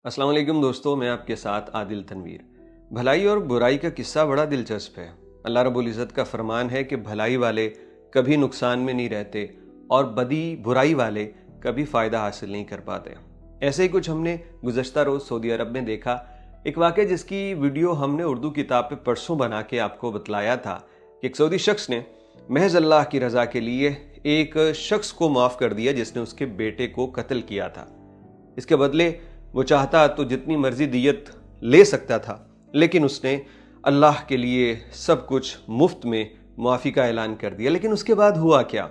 अस्सलाम वालेकुम दोस्तों, मैं आपके साथ आदिल तनवीर। भलाई और बुराई का किस्सा बड़ा दिलचस्प है। अल्लाह रब्बुल इज़्ज़त का फरमान है कि भलाई वाले कभी नुकसान में नहीं रहते और बुराई वाले कभी फ़ायदा हासिल नहीं कर पाते। ऐसे ही कुछ हमने गुज़श्ता रोज़ सऊदी अरब में देखा। एक वाक़या जिसकी वीडियो हमने उर्दू किताब पे परसों बना के आपको बतलाया था कि एक सऊदी शख्स ने महज अल्लाह की रज़ा के लिए एक शख्स को माफ़ कर दिया जिसने उसके बेटे को कत्ल किया था। इसके बदले वो चाहता तो जितनी मर्जी दियत ले सकता था, लेकिन उसने अल्लाह के लिए सब कुछ मुफ्त में मुआफ़ी का ऐलान कर दिया। लेकिन उसके बाद हुआ क्या?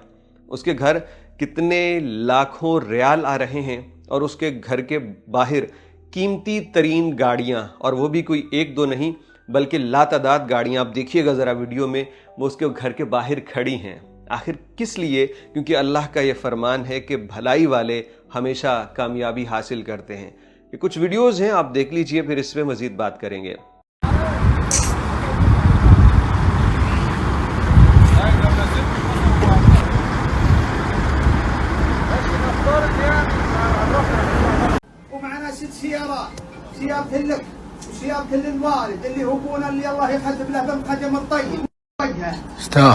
उसके घर कितने लाखों रियाल आ रहे हैं और उसके घर के बाहर कीमती तरीन गाड़ियाँ, और वो भी कोई एक दो नहीं बल्कि लातादाद गाड़ियाँ, आप देखिएगा ज़रा वीडियो में, वो उसके घर के बाहर खड़ी हैं। आखिर किस लिए? क्योंकि अल्लाह का ये फरमान है कि भलाई वाले हमेशा कामयाबी हासिल करते हैं। ये कुछ वीडियोस हैं, आप देख लीजिए, फिर इस पे मज़ीद बात करेंगे।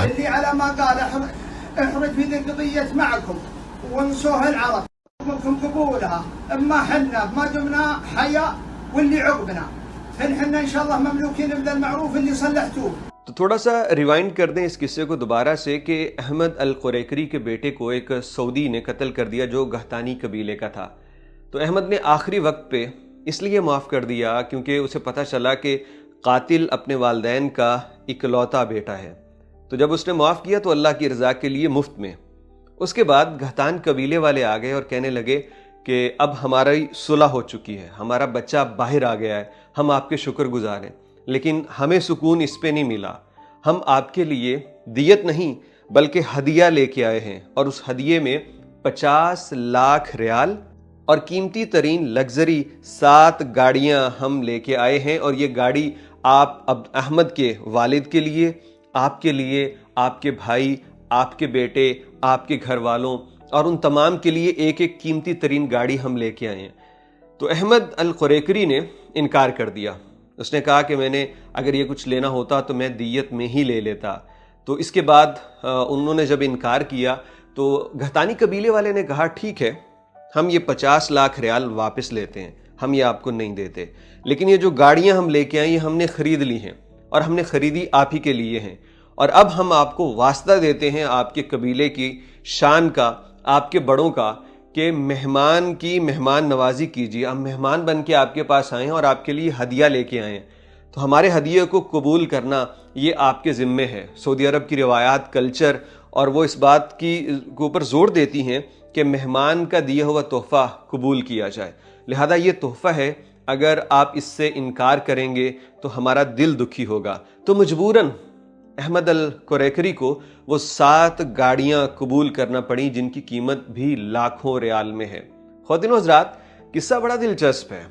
اللي على ما قال احرج في ذي القضية معكم وانسوها العرب منكم قبولها اما حنا ما دمنا حيا واللي عقبنا فنحنا ان شاء الله مملوكين بذا المعروف اللي صلحتوه। तो थोड़ा सा रिवाइंड कर दें इस किस्से को दोबारा से कि अहमद अल कुरैकरी के बेटे को एक सऊदी ने कत्ल कर दिया जो गहतानी कबीले का था। तो अहमद ने आखिरी वक्त पे इसलिए माफ़ कर दिया क्योंकि उसे पता चला कि कातिल अपने वालिदैन का इकलौता बेटा है। तो जब उसने माफ़ किया तो अल्लाह की रज़ा के लिए मुफ्त में। उसके बाद गहतान कबीले वाले आ गए और कहने लगे कि अब हमारी सुलह हो चुकी है, हमारा बच्चा बाहर आ गया है, हम आपके शुक्रगुजार हैं, लेकिन हमें सुकून इस पे नहीं मिला। हम आपके लिए दियत नहीं बल्कि हदिया लेके आए हैं, और उस हदिये में 50 लाख रियाल और कीमती तरीन लग्जरी 7 गाड़ियां हम लेके आए हैं। और ये गाड़ी आप अब अहमद के वालिद के लिए, आपके लिए, आपके भाई, आपके बेटे, आपके घर वालों और उन तमाम के लिए एक एक कीमती तरीन गाड़ी हम लेके आए हैं। तो अहमद अल कुरैकरी ने इनकार कर दिया। उसने कहा कि मैंने अगर ये कुछ लेना होता तो मैं दियत में ही ले लेता। तो इसके बाद उन्होंने जब इनकार किया तो गहतानी कबीले वाले ने कहा ठीक है, हम ये 50 लाख रियाल वापस लेते हैं, हम ये आपको नहीं देते, लेकिन ये जो गाड़ियां हम लेके आए ये हमने ख़रीद ली हैं और हमने ख़रीदी आप ही के लिए हैं, और अब हम आपको वास्ता देते हैं आपके कबीले की शान का, आपके बड़ों का, कि मेहमान की मेहमान नवाजी कीजिए। हम मेहमान बन के आपके पास आए हैं और आपके लिए हदिया लेके आए हैं, तो हमारे हदिये को कबूल करना ये आपके ज़िम्मे है। सऊदी अरब की रिवायात, कल्चर और वो इस बात की ऊपर जोर देती हैं कि मेहमान का दिया हुआ तोहफ़ा कबूल किया जाए, लिहाजा ये तोहफ़ा है, अगर आप इससे इनकार करेंगे तो हमारा दिल दुखी होगा। तो मजबूरन अहमद अल कुरैकरी को वो 7 गाड़ियां कबूल करना पड़ी जिनकी कीमत भी लाखों रियाल में है। ख़वातीन व हज़रात, किस्सा बड़ा दिलचस्प है।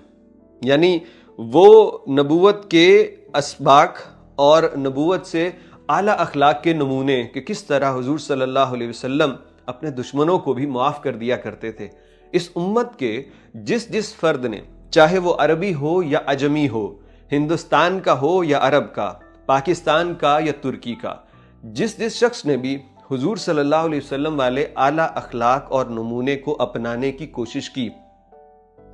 यानी वो नबूवत के असबाक और नबूवत से आला अखलाक के नमूने कि किस तरह हुजूर सल्लल्लाहु अलैहि वसल्लम अपने दुश्मनों को भी माफ़ कर दिया करते थे। इस उम्मत के जिस जिस फ़र्द ने, चाहे वो अरबी हो या अजमी हो, हिंदुस्तान का हो या अरब का, पाकिस्तान का या तुर्की का, जिस शख्स ने भी हुजूर सल्लल्लाहु अलैहि वसल्लम वाले आला अखलाक और नमूने को अपनाने की कोशिश की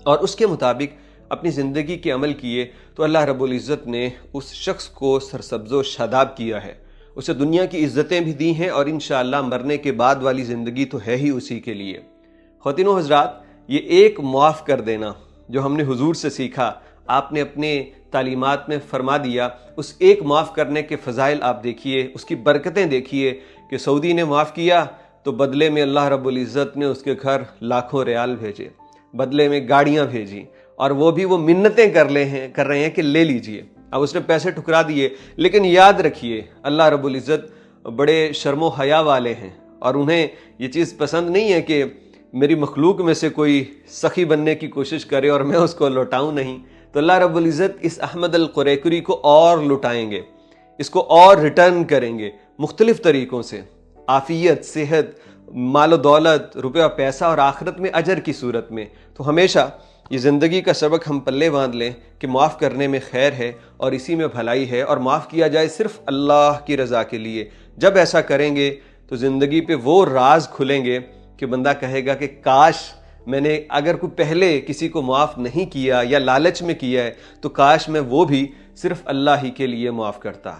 और उसके मुताबिक अपनी ज़िंदगी के अमल किए, तो अल्लाह रब्बुल इज़्ज़त ने उस शख्स को सरसब्ज़ो शादाब किया है, उसे दुनिया की इज़्ज़तें भी दी हैं और इंशाअल्लाह मरने के बाद वाली ज़िंदगी तो है ही उसी के लिए। ख़वातीन व हज़रात, ये एक मुआफ़ कर देना जो हमने हुजूर से सीखा, आपने अपने तालीमात में फरमा दिया, उस एक माफ़ करने के फ़ज़ाइल आप देखिए, उसकी बरकतें देखिए कि सऊदी ने माफ़ किया तो बदले में अल्लाह रब्बुल इज़्ज़त ने उसके घर लाखों रियाल भेजे, बदले में गाड़ियाँ भेजी, और वो भी वो मिन्नतें कर रहे हैं कि ले लीजिए। अब उसने पैसे ठुकरा दिए, लेकिन याद रखिए अल्लाह रब्बुल इज़्ज़त बड़े शर्मो हया वाले हैं और उन्हें ये चीज़ पसंद नहीं है कि मेरी मखलूक में से कोई सखी बनने की कोशिश करे और मैं उसको लौटाऊं नहीं। तो अल्लाह रब्बुल इज़्ज़त इस अहमद अल कुरैकरी को और लुटाएंगे, इसको और रिटर्न करेंगे मुख्तलिफ तरीक़ों से, आफ़ियत, सेहत, मालो दौलत, रुपया पैसा और आखिरत में अजर की सूरत में। तो हमेशा یہ زندگی کا سبق ہم پلے باندھ لیں کہ معاف کرنے میں خیر ہے اور اسی میں بھلائی ہے، اور معاف کیا جائے صرف اللہ کی رضا کے لیے۔ جب ایسا کریں گے تو زندگی پہ وہ راز کھلیں گے کہ بندہ کہے گا کہ کاش میں نے اگر کوئی پہلے کسی کو معاف نہیں کیا یا لالچ میں کیا ہے تو کاش میں وہ بھی صرف اللہ ہی کے لیے معاف کرتا۔